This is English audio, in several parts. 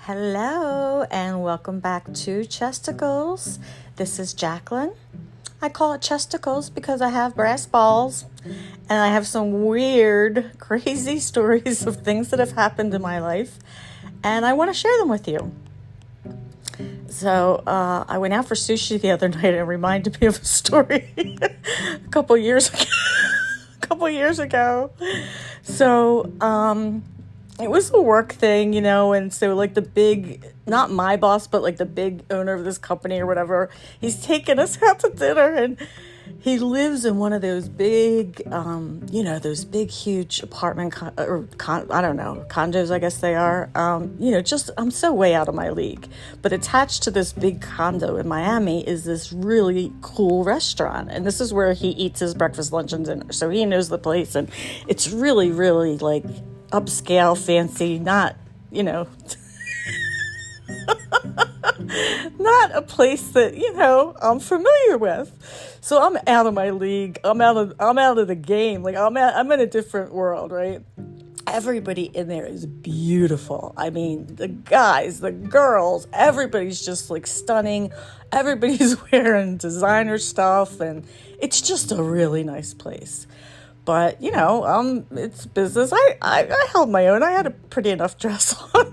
Hello and welcome back to Chesticles. This is Jacqueline. I call it Chesticles because I have brass balls and I have some weird, crazy stories of things that have happened in my life and I want to share them with you. So I went out for sushi the other night and it reminded me of a story a couple years ago. So it was a work thing, and so like the big, not my boss, but like the big owner of this company or whatever, he's taking us out to dinner and he lives in one of those big, those big, huge apartment, condos, I guess they are, I'm so way out of my league. But attached to this big condo in Miami is this really cool restaurant. And this is where he eats his breakfast, lunch, and dinner. So he knows the place and it's really, really like upscale, fancy, not not a place that, I'm familiar with. So I'm out of my league. I'm out of the game. Like I'm in a different world, right? Everybody in there is beautiful. I mean, the guys, the girls, everybody's just like stunning. Everybody's wearing designer stuff and it's just a really nice place. But, it's business. I held my own. I had a pretty enough dress on,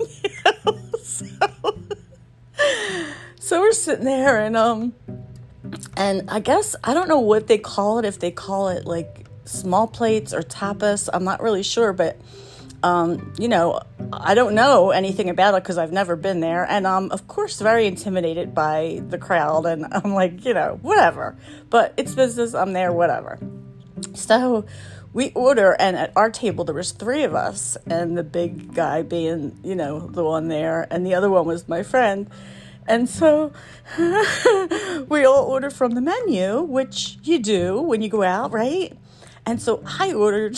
So we're sitting there and I guess, I don't know what they call it, if they call it like small plates or tapas. I'm not really sure, but, I don't know anything about it because I've never been there. And I'm, of course, very intimidated by the crowd. And I'm like, whatever. But it's business. I'm there, whatever. So we order, and at our table there was three of us, and the big guy being, the one there, and the other one was my friend. And so we all order from the menu, which you do when you go out, right? And so I ordered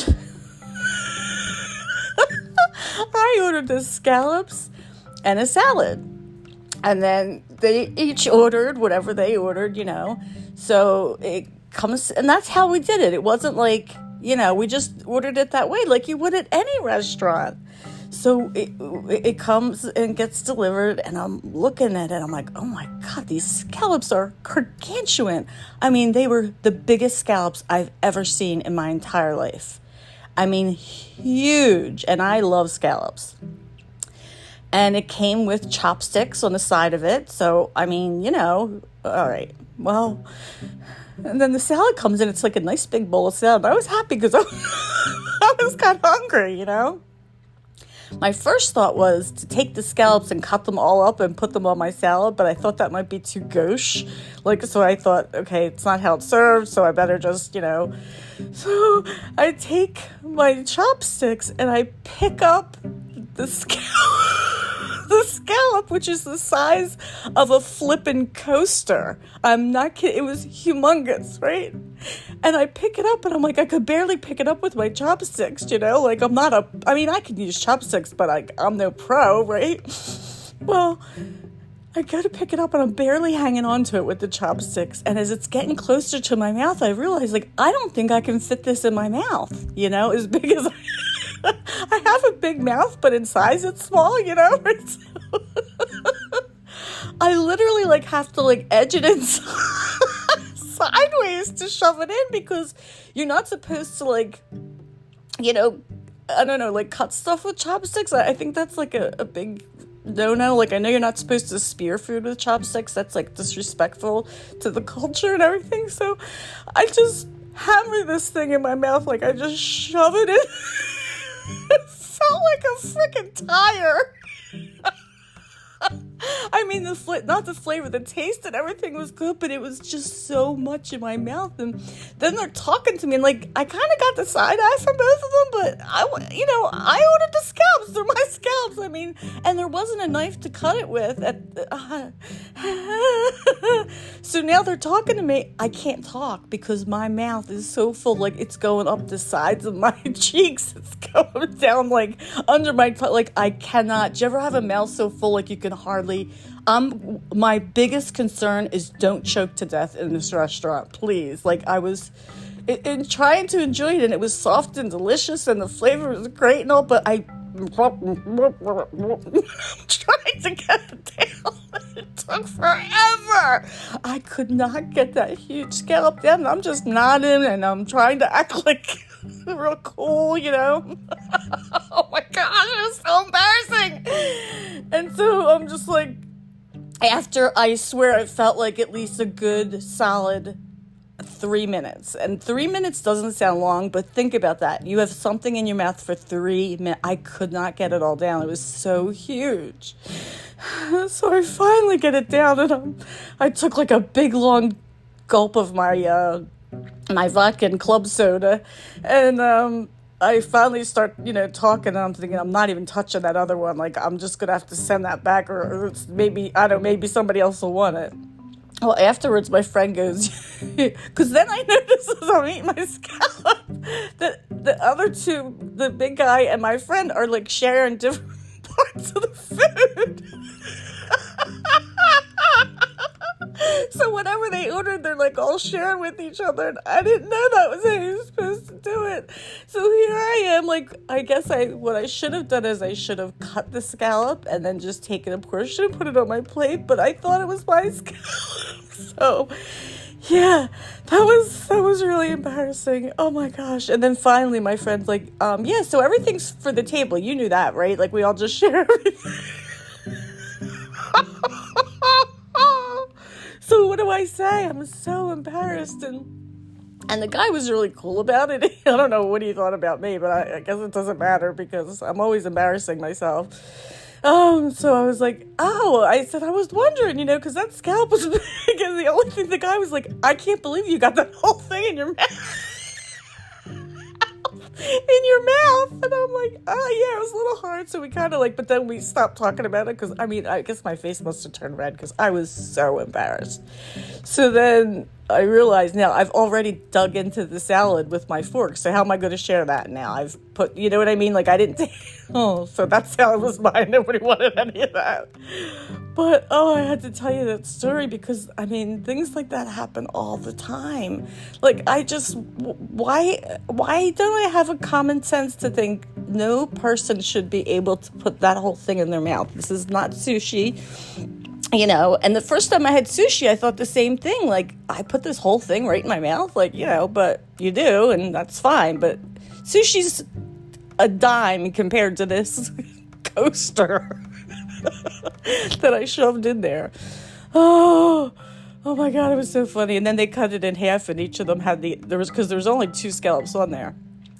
the scallops and a salad. And then they each ordered whatever they ordered, So it comes, and that's how we did it. It wasn't like, we just ordered it that way, like you would at any restaurant. So it comes and gets delivered, and I'm looking at it. I'm like, oh my God, these scallops are gargantuan. I mean, they were the biggest scallops I've ever seen in my entire life. I mean, huge. And I love scallops. And it came with chopsticks on the side of it. So, I mean, all right. Well, and then the salad comes in. It's like a nice big bowl of salad. I was happy because I was kind of hungry, My first thought was to take the scallops and cut them all up and put them on my salad, but I thought that might be too gauche. So I thought, okay, it's not how it's served, so I better just, So I take my chopsticks and I pick up the scallop, which is the size of a flippin' coaster. I'm not kidding. It was humongous, right? And I pick it up and I'm like, I could barely pick it up with my chopsticks, I can use chopsticks, but I'm no pro, right? Well, I go to pick it up and I'm barely hanging on to it with the chopsticks. And as it's getting closer to my mouth, I realize, I don't think I can fit this in my mouth, as big as I have a big mouth, but in size it's small, right? So I literally have to edge it in sideways to shove it in because you're not supposed to I don't know, cut stuff with chopsticks. I think that's a big no-no. I know you're not supposed to spear food with chopsticks. That's disrespectful to the culture and everything. So I just hammer this thing in my mouth. I just shove it in. It felt like a freaking tire. I mean, not the flavor, the taste and everything was good, but it was just so much in my mouth. And then they're talking to me, and I kind of got the side eye from both of them, but I ordered the scallops. They're my scallops. I mean, and there wasn't a knife to cut it with. So now they're talking to me. I can't talk because my mouth is so full, it's going up the sides of my cheeks. It's going down under my I cannot. Do you ever have a mouth so full you can hardly? My biggest concern is don't choke to death in this restaurant, please. I was in trying to enjoy it, and it was soft and delicious, and the flavor was great and all, but I'm trying trying to get it down. It took forever. I could not get that huge scallop down. I'm just nodding and I'm trying to act like real cool, Oh my gosh, it was so embarrassing. And so I'm just like, after, I swear it felt like at least a good solid 3 minutes. And 3 minutes doesn't sound long, but think about that. You have something in your mouth for 3 minutes. I could not get it all down. It was so huge. So I finally get it down, and I took like a big long gulp of my vodka and club soda, and I finally start, talking, and I'm thinking I'm not even touching that other one. Like, I'm just gonna have to send that back, or it's maybe, I don't know, maybe somebody else will want it. Well, afterwards, my friend goes, because then I noticed as I'm eating my scallop that the other two, the big guy and my friend, are like sharing different parts of the food. So whatever they ordered, they're like all sharing with each other. And I didn't know that was how you were supposed to do it. So here I am, like, I guess what I should have done is I should have cut the scallop and then just taken a portion and put it on my plate. But I thought it was my scallop. So yeah, that was really embarrassing. Oh my gosh. And then finally my friend's like, yeah, so everything's for the table. You knew that, right? Like, we all just share everything. So what do I say? I'm so embarrassed. And the guy was really cool about it. I don't know what he thought about me, but I guess it doesn't matter because I'm always embarrassing myself. So I was like, I said, I was wondering, because that scallop was big. And the only thing, the guy was like, I can't believe you got that whole thing in your mouth. And I'm like, yeah, it was a little hard. So we kind of but then we stopped talking about it because, I guess my face must have turned red because I was so embarrassed. So then I realized now I've already dug into the salad with my fork. So how am I going to share that now? I've put, you know what I mean? Like, I didn't take, so that salad was mine. Nobody wanted any of that. But, I had to tell you that story because, things like that happen all the time. Like, why don't I have a common sense to think no person should be able to put that whole thing in their mouth? This is not sushi, and the first time I had sushi, I thought the same thing. Like, I put this whole thing right in my mouth, but you do, and that's fine. But sushi's a dime compared to this coaster that I shoved in there. Oh my God, it was so funny. And then they cut it in half, and each of them had because there was only 2 scallops on there,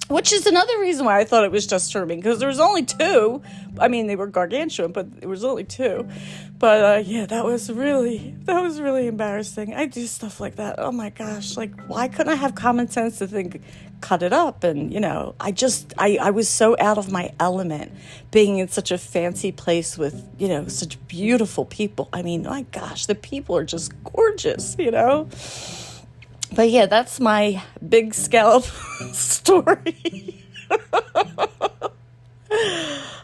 which is another reason why I thought it was just for me, because there was only 2. They were gargantuan, but it was only 2. But yeah, that was really embarrassing. I do stuff like that. Oh my gosh, like, why couldn't I have common sense to think, cut it up? And I was so out of my element being in such a fancy place with such beautiful people. My gosh, the people are just gorgeous. But yeah, that's my big scallop story.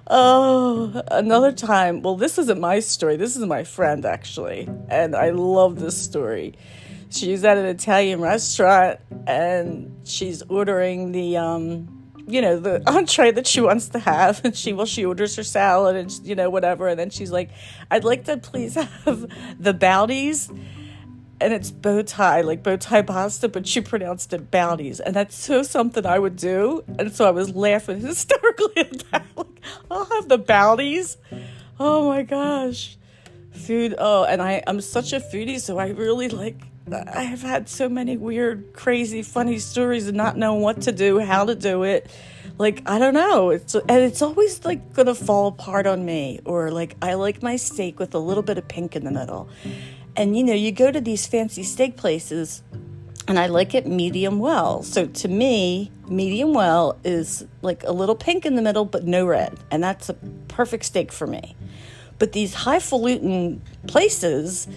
Another time. Well, this isn't my story. This is my friend, actually. And I love this story. She's at an Italian restaurant, and she's ordering the, the entree that she wants to have. And she orders her salad and, whatever. And then she's like, I'd like to please have the Bowdies. And it's bow tie pasta, but she pronounced it Bowdies. And that's so something I would do. And so I was laughing hysterically at that. Like, I'll have the Bowdies. Oh my gosh. Food. Oh, and I'm such a foodie, so I really I have had so many weird, crazy, funny stories and not knowing what to do, how to do it. Like, I don't know. It's always gonna fall apart on me. Or I like my steak with a little bit of pink in the middle. And, you go to these fancy steak places, and I like it medium well. So to me, medium well is a little pink in the middle, but no red. And that's a perfect steak for me. But these highfalutin places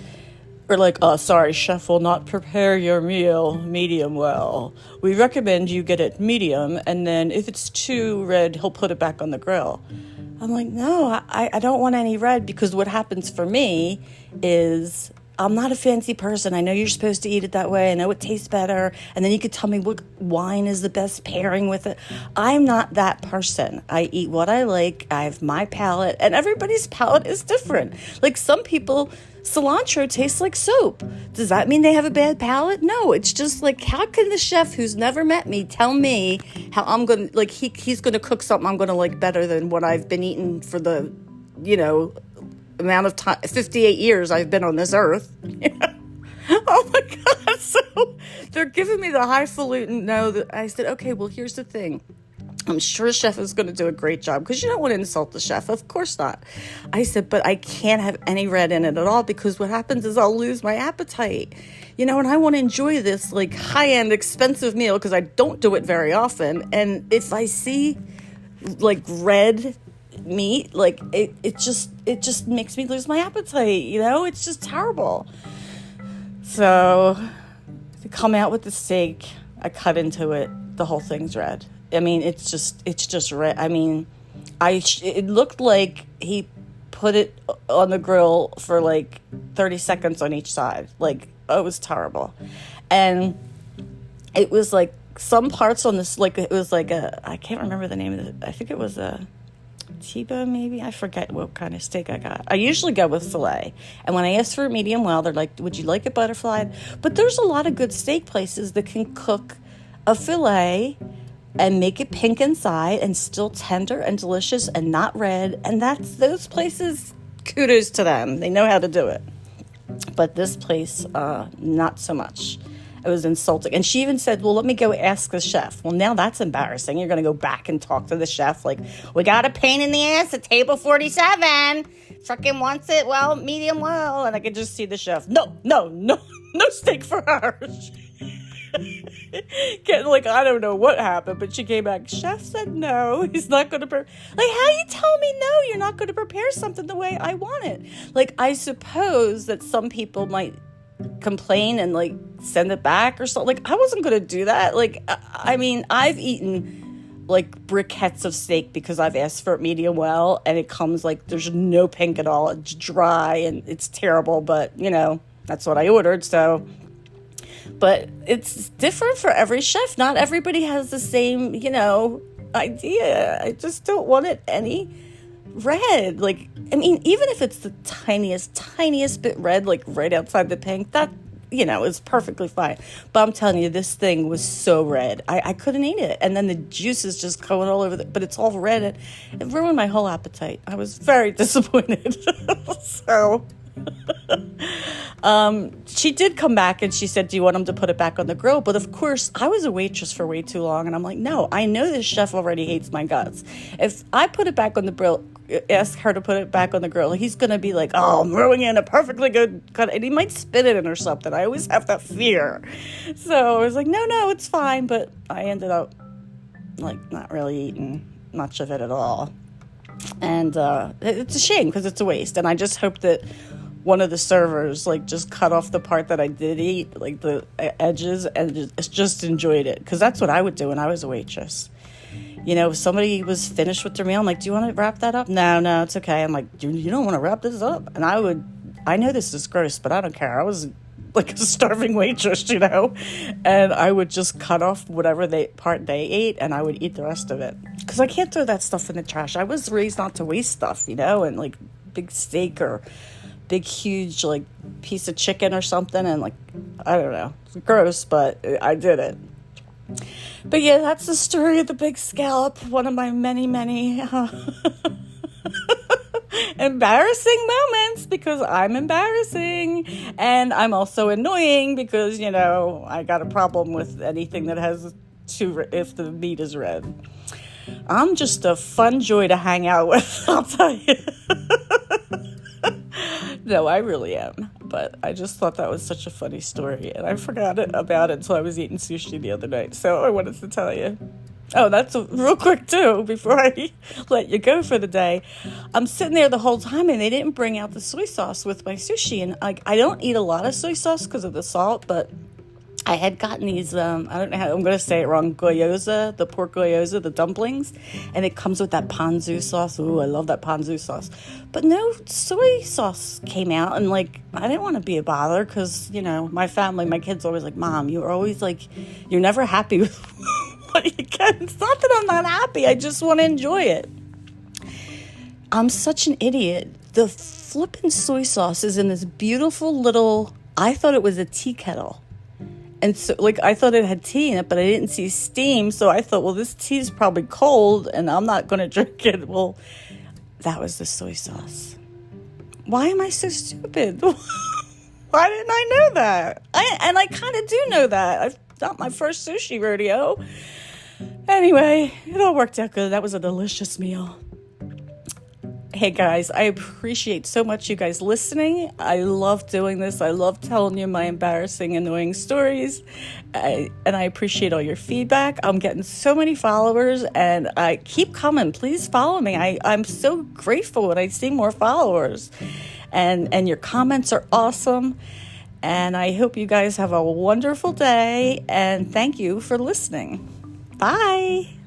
are sorry, chef will not prepare your meal medium well. We recommend you get it medium, and then if it's too red, he'll put it back on the grill. I'm like, no, I don't want any red, because what happens for me is I'm not a fancy person. I know you're supposed to eat it that way. I know it tastes better. And then you could tell me what wine is the best pairing with it. I'm not that person. I eat what I like. I have my palate, and everybody's palate is different. Like some people, cilantro tastes like soap. Does that mean they have a bad palate? No, it's just like, how can the chef who's never met me tell me how I'm going to, like, he's going to cook something I'm going to like better than what I've been eating for the, amount of time, 58 years I've been on this earth. Oh my God. So they're giving me the highfalutin no. That I said, okay, well, here's the thing. I'm sure the chef is going to do a great job, because you don't want to insult the chef. Of course not. I said, but I can't have any red in it at all, because what happens is I'll lose my appetite. And I want to enjoy this like high-end expensive meal, because I don't do it very often. And if I see like red meat, like it just makes me lose my appetite. It's just terrible. So to come out with the steak, I cut into it, the whole thing's red. I mean, it's just red. I mean, it looked like he put it on the grill for like 30 seconds on each side. Like, it was terrible. And it was like some parts on this, like it was like I can't remember the name of it. I think it was a T-bone, maybe. I forget what kind of steak I got. I usually go with filet. And when I ask for a medium well, they're like, would you like it butterflied? But there's a lot of good steak places that can cook a filet and make it pink inside and still tender and delicious and not red. And those places, kudos to them. They know how to do it. But this place, not so much. It was insulting. And she even said, well, let me go ask the chef. Well, now that's embarrassing. You're going to go back and talk to the chef like, we got a pain in the ass at table 47. Frickin' wants it, well, medium well. And I could just see the chef, no steak for her. Getting like, I don't know what happened, but she came back. Chef said no, he's not going to like, how you tell me no, you're not going to prepare something the way I want it? Like, I suppose that some people might complain and like send it back or something. Like, I wasn't going to do that. Like, I mean, I've eaten like briquettes of steak because I've asked for it medium well, and it comes like there's no pink at all. It's dry and it's terrible, but that's what I ordered. So, but it's different for every chef. Not everybody has the same, idea. I just don't want it any red. Like, I mean, even if it's the tiniest bit red, like right outside the pink, that, is perfectly fine. But I'm telling you, this thing was so red. I couldn't eat it. And then the juice is just going all over but it's all red. It ruined my whole appetite. I was very disappointed. So... she did come back and she said, do you want him to put it back on the grill? But of course, I was a waitress for way too long, and I'm like, no, I know this chef already hates my guts. If I put it back on the grill, ask her to put it back on the grill, he's gonna be like, oh, I'm throwing in a perfectly good cut, and he might spit it in or something. I always have that fear. So I was like, no, it's fine. But I ended up like not really eating much of it at all, and it's a shame because it's a waste. And I just hope that one of the servers like just cut off the part that I did eat, like the edges, and just enjoyed it, because that's what I would do when I was a waitress. If somebody was finished with their meal, I'm like, do you want to wrap that up? No, it's okay. I'm like, you don't want to wrap this up? And I know this is gross, but I don't care. I was like a starving waitress, and I would just cut off whatever part they ate, and I would eat the rest of it, because I can't throw that stuff in the trash. I was raised not to waste stuff, and like big steak or big huge like piece of chicken or something, and like, I don't know, it's gross, but I did it. But yeah, that's the story of the Big Scallop, one of my many embarrassing moments, because I'm embarrassing, and I'm also annoying because I got a problem with anything that has if the meat is red. I'm just a fun joy to hang out with, I'll tell you. No, I really am. But I just thought that was such a funny story, and I forgot about it until I was eating sushi the other night. So I wanted to tell you. Oh, that's real quick too, before I let you go for the day. I'm sitting there the whole time, and they didn't bring out the soy sauce with my sushi. And I don't eat a lot of soy sauce because of the salt, but I had gotten these, I don't know how, I'm going to say it wrong, gyoza, the pork gyoza, the dumplings, and it comes with that ponzu sauce. Ooh, I love that ponzu sauce. But no soy sauce came out, and like, I didn't want to be a bother because, you know, my family, my kids always like, Mom, you're always like, you're never happy with what you get. It's not that I'm not happy, I just want to enjoy it. I'm such an idiot. The flippin' soy sauce is in this beautiful little, I thought it was a tea kettle. And so, like, I thought it had tea in it, but I didn't see steam. So I thought, well, this tea is probably cold and I'm not going to drink it. Well, that was the soy sauce. Why am I so stupid? Why didn't I know that? I kind of do know that. I've not my first sushi rodeo. Anyway, it all worked out good. That was a delicious meal. Hey guys, I appreciate so much you guys listening. I love doing this. I love telling you my embarrassing, annoying stories. And I appreciate all your feedback. I'm getting so many followers and I keep coming. Please follow me. I'm so grateful when I see more followers. And your comments are awesome. And I hope you guys have a wonderful day. And thank you for listening. Bye.